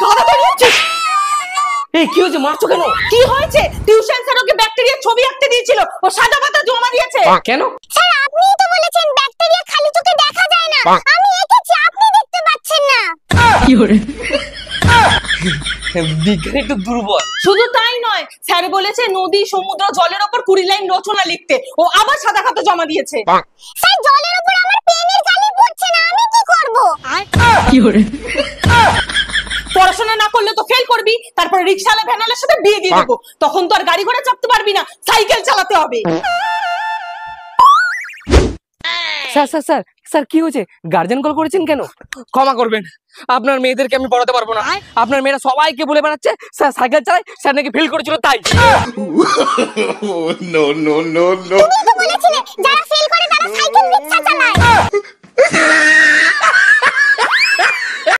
গাধা বেরিয়েছিস। এই কি হয়েছে, মারছো কেন? কি হয়েছে? টিউশন স্যার ওকে ব্যাকটেরিয়া ছবি আঁকতে দিয়েছিল, ও সাদা পাতা জমা দিয়েছে। কেন? স্যার আপনিই তো বলেছেন ব্যাকটেরিয়া খালি চোখে দেখা যায় না, আমি এঁকেছি আপনি দেখতে পাচ্ছেন না। কি হরে বিজ্ঞান একটু দুর্বল। শুধু তাই নয়, স্যার বলেছে নদী সমুদ্র জলের উপর 20 লাইন রচনা লিখতে, ও আবার সাদা খাতা জমা দিয়েছে। স্যার জলের উপর আমার পেনের কালি পড়ছে না, আমি কি করব? কি হরে পড়াশোনা না করলে তো ফেল করবি, তারপর রিকশাওয়ালা ভ্যানওয়ালার সাথে বিয়ে দিয়ে দেবো, তখন তো আর গাড়ি ঘোড়া চাপতে পারবি না, সাইকেল চালাতে হবে। স্যার স্যার স্যার স্যার কি হয়েছে, গার্জেন কল করেছেন কেন? ক্ষমা করবেন, আপনার মেয়েদেরকে আমি পড়াতে পারবো না। আপনার মেয়েরা সবাইকে বলে বেড়াচ্ছে স্যার সাইকেল চালায়, স্যার নাকি ফেল করেছিল তাই। নো নো নো নো তুমি তো বলেছিলে যারা ফেল করে তারা সাইকেল রিকশা চালায়।